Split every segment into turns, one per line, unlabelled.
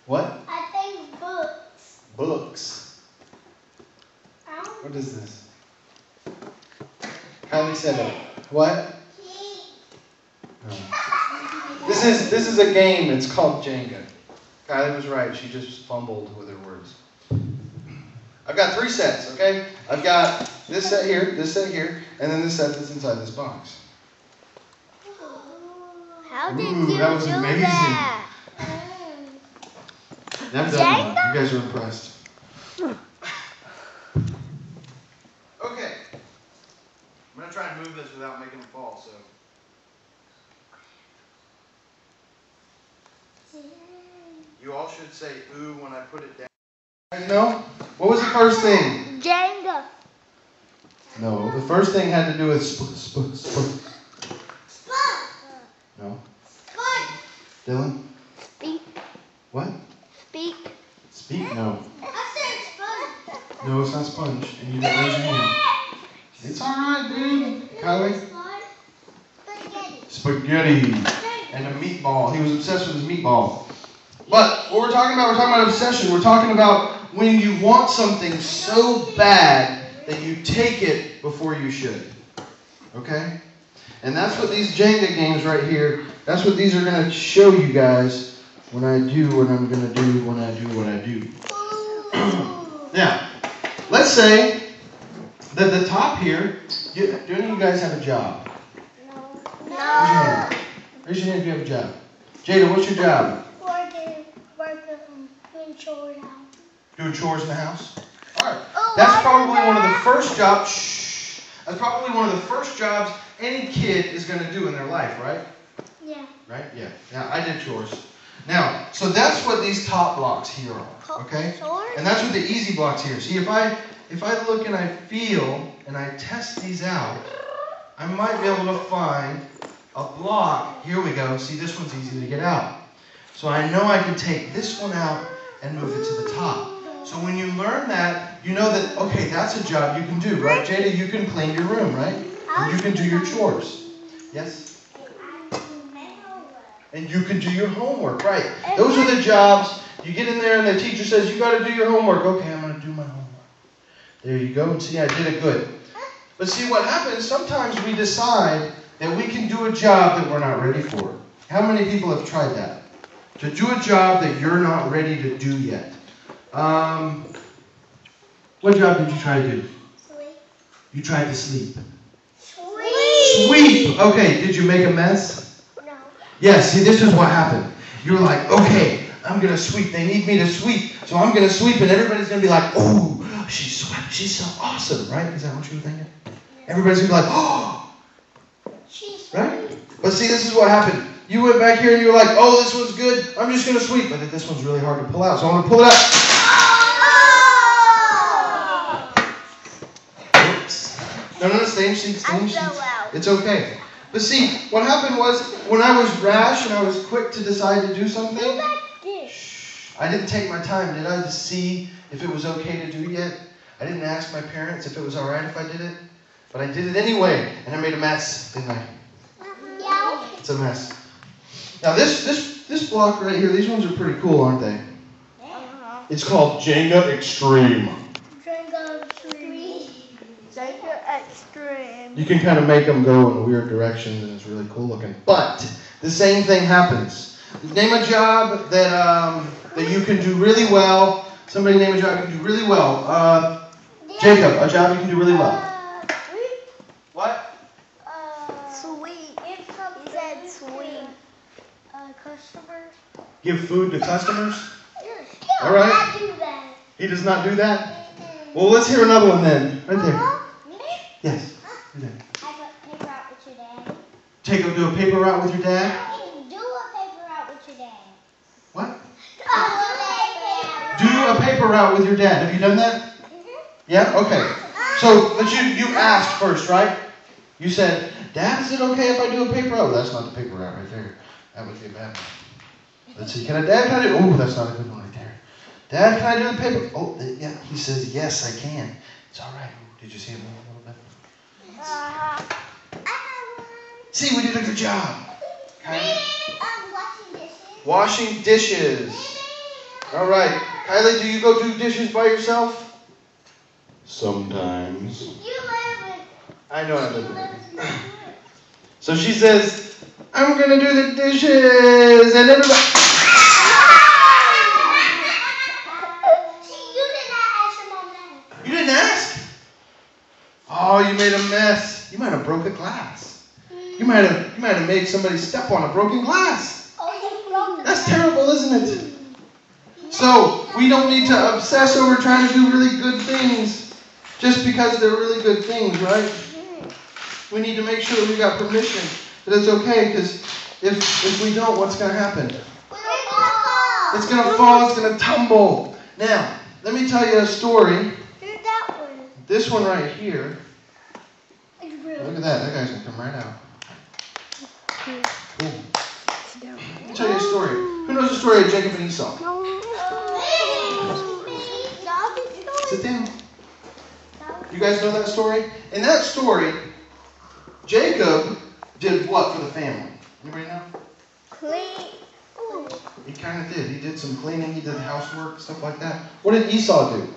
What?
I think books.
Books. What is this? Kylie said it. What? No. This is a game. It's called Jenga. Kylie was right. She just fumbled with her words. I've got 3 sets, okay? I've got this set here, and then this set that's inside this box.
How did you
that was
do
amazing.
that?
I've done one. You guys are impressed. Okay. I'm going to try and move this without making them fall, so. You all should say ooh when I put it down. You guys know? What was the first thing?
Jenga.
No, the first thing had to do with No. Dylan?
Speak.
What?
Speak.
Speak? No.
I said sponge.
No, it's not sponge. And you didn't raise your hand. It's alright, dude. Kylie? Spaghetti. And a meatball. He was obsessed with his meatball. But what we're talking about obsession. We're talking about when you want something so bad that you take it before you should. Okay? And that's what these Jenga games right here, that's what these are going to show you guys when I do what I'm going to do when I do what I do. Now, let's say that the top here, do any of you guys have a job?
No.
Raise your hand if you have a job. Jada, what's your job?
Doing chores now.
Doing chores in the house? Alright. That's probably one of the first jobs. That's probably one of the first jobs any kid is going to do in their life, right?
Yeah.
Right? Yeah. Now, I did chores. Now, so that's what these top blocks here are. Okay? And that's what the easy blocks here. See, if I look and I feel and I test these out, I might be able to find a block. Here we go. See, this one's easy to get out. So I know I can take this one out and move it to the top. So when you learn that, you know that, okay, that's a job you can do, right? Jada, you can clean your room, right? And you can do your chores. Yes? And you can do your homework, right? Those are the jobs. You get in there and the teacher says, you got to do your homework. Okay, I'm going to do my homework. There you go. And see, I did it good. But see, what happens, sometimes we decide that we can do a job that we're not ready for. How many people have tried that? To do a job that you're not ready to do yet. What job did you try to do?
Sleep.
You tried to sleep. Sweep. Okay, did you make a mess?
No.
Yes, see, this is what happened. You were like, okay, I'm going to sweep. They need me to sweep, so I'm going to sweep, and everybody's going to be like, oh, she swept. She's so awesome, right? Is that what you were thinking? Everybody's going to be like, oh. Right? But see, this is what happened. You went back here and you were like, oh, this one's good. I'm just going to sweep. But this one's really hard to pull out, so I'm going to pull it out. Oops. No, same sheet. It's okay. But see, what happened was, when I was rash and I was quick to decide to do something, I didn't take my time, did I, to see if it was okay to do yet? I didn't ask my parents if it was all right if I did it. But I did it anyway, and I made a mess, didn't I?
Yeah.
It's a mess. Now this block right here, these ones are pretty cool, aren't they? It's called Jenga Extreme.
Jenga Extreme.
You can kind of make them go in weird directions, and it's really cool looking. But the same thing happens. Name a job that you can do really well. Somebody name a job you can do really well. Jacob, a job you can do really well. What?
Sweet. He said sweet. Customers.
Give food to customers?
All
right.
Not do that.
He does not do that? Well, let's hear another one then. Right there. Yes. Right there.
Paper route with your dad.
Do a paper route with your dad?
Do a paper route with your dad.
What? Do a paper route with your dad. Have you done that? Yeah? Okay. So, but you asked first, right? You said, Dad, is it okay if I do a paper route? Oh, that's not the paper route right there. That would be a bad one. Let's see. Can I do? Oh, that's not a good one right there. Dad, can I do the paper? Oh, yeah. He says, yes, I can. It's all right. Did you see him a little bit? See, we did a good job. Okay.
Washing dishes.
Washing dishes. All right. Kylie, do you go do dishes by yourself? Sometimes.
You live with.
I know I live with her. So she says, I'm going to do the dishes. And everybody...
You did not ask your mom that.
You didn't ask? Oh, you made a mess. You might have broke a glass. You might have made somebody step on a broken glass.
Oh, you broke it.
That's terrible, isn't it? So, we don't need to obsess over trying to do really good things just because they're really good things, right? We need to make sure that we got permission, that it's okay, because if we don't, what's going to happen? It's going to fall, it's going to tumble. Now, let me tell you a story.
That one.
This one right here. Look at that. That guy's going to come right out. Cool. Let me tell you a story. Who knows the story of Jacob and Esau? Sit down. You guys know that story? In that story, Jacob did what for the family? Anybody know?
Clean.
He kind of did. He did some cleaning. He did housework, stuff like that. What did Esau do?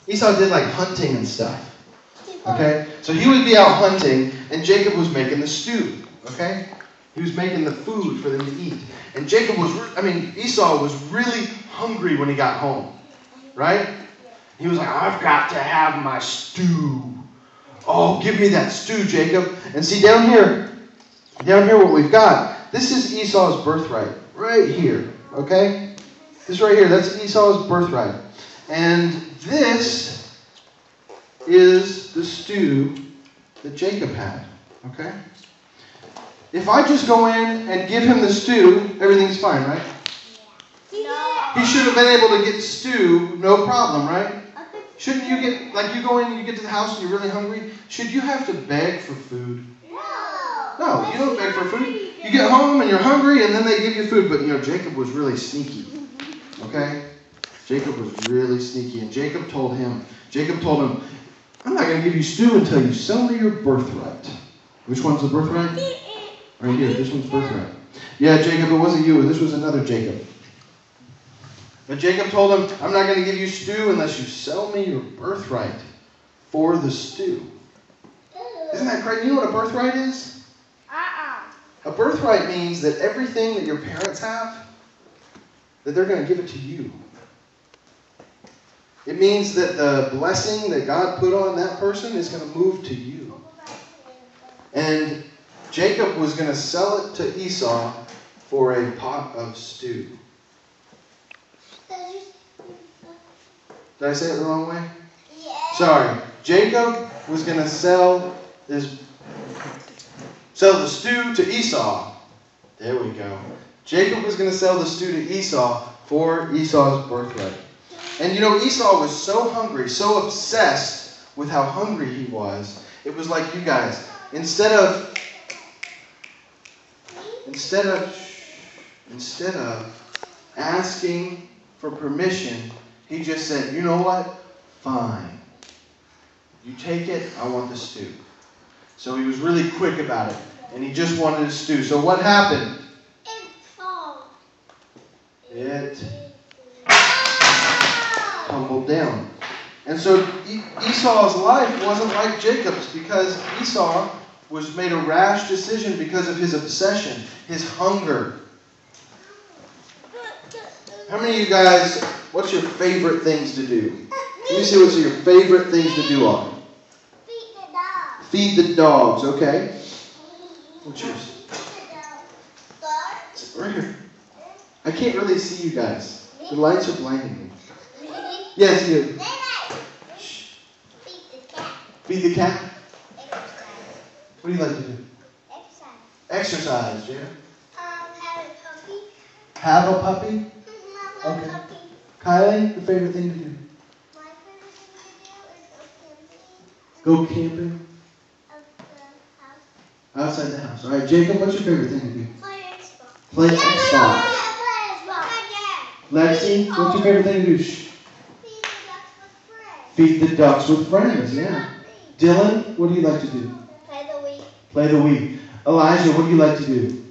Esau did like hunting and stuff. Okay? So he would be out hunting, and Jacob was making the stew. Okay? He was making the food for them to eat. And Esau was really hungry when he got home. Right? He was like, I've got to have my stew. Oh, give me that stew, Jacob. And see, down here what we've got, this is Esau's birthright. Right here. Okay? This right here, that's Esau's birthright. And this is the stew that Jacob had. Okay? If I just go in and give him the stew, everything's fine, right? He should have been able to get stew, no problem, right? Shouldn't you get, like you go in and you get to the house and you're really hungry, should you have to beg for food? No, you don't beg for food. You get home and you're hungry and then they give you food. But, Jacob was really sneaky, okay? Jacob was really sneaky. And Jacob told him, I'm not going to give you stew until you sell me your birthright. Which one's the birthright? Right here, this one's birthright. Yeah, Jacob, it wasn't you. This was another Jacob. But Jacob told him, I'm not going to give you stew unless you sell me your birthright for the stew. Isn't that crazy? You know what a birthright is? A birthright means that everything that your parents have, that they're going to give it to you. It means that the blessing that God put on that person is going to move to you. And Jacob was going to sell it to Esau for a pot of stew. Did I say it the wrong way? Yeah. Sorry. Jacob was going to sell the stew to Esau. There we go. Jacob was going to sell the stew to Esau for Esau's birthright. And Esau was so hungry, so obsessed with how hungry he was. It was like you guys. Instead of asking for permission, he just said, you know what? Fine. You take it, I want the stew. So he was really quick about it. And he just wanted a stew. So what happened? It tumbled down. And so Esau's life wasn't like Jacob's, because Esau made a rash decision because of his obsession, his hunger. How many of you guys, what's your favorite things to do? Let me see what's your favorite things to do are.
Feed the dogs.
Feed the dogs, okay. What's yours? Right here. I can't really see you guys. The lights are blinding me. Yes, you. Shh.
Feed the cat.
Feed the cat?
Exercise.
What do you like to do? Exercise, yeah.
Have a puppy.
Have a puppy? Okay. Kylie, your favorite thing to do?
My favorite thing to do is
Go camping? Outside the house. All right, Jacob, what's your favorite thing to do?
Play Xbox.
Play Xbox.
Play Xbox.
Lexi, what's your favorite thing to do? Shh.
Feed the ducks with friends.
Feed the ducks with friends, yeah. Dylan, what do you like to do?
Play the Wii.
Play the Wii. Elijah, what do you like to do?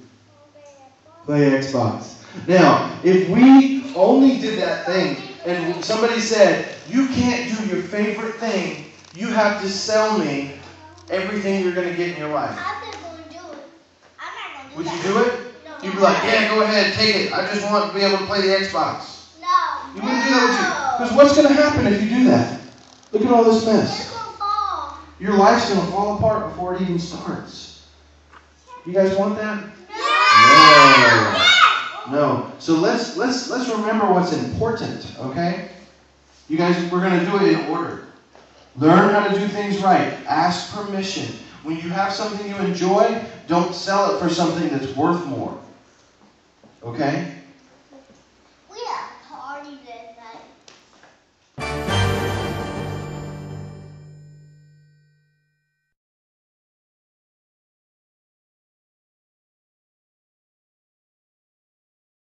Play Xbox. Now, if we only did that thing, and somebody said, you can't do your favorite thing, you have to sell me everything you're going to get in your life.
I'm not going to do it. I'm not going to do
Would
that.
you do it?
No.
You'd be like, yeah, go ahead, take it. I just want to be able to play the Xbox.
No.
You wouldn't do that, would you? Because what's going to happen if you do that? Look at all this mess.
It's going to fall.
Your life's going to fall apart before it even starts. You guys want that? No. No. So let's remember what's important, okay? You guys, we're going to do it in order. Learn how to do things right. Ask permission. When you have something you enjoy, don't sell it for something that's worth more. Okay?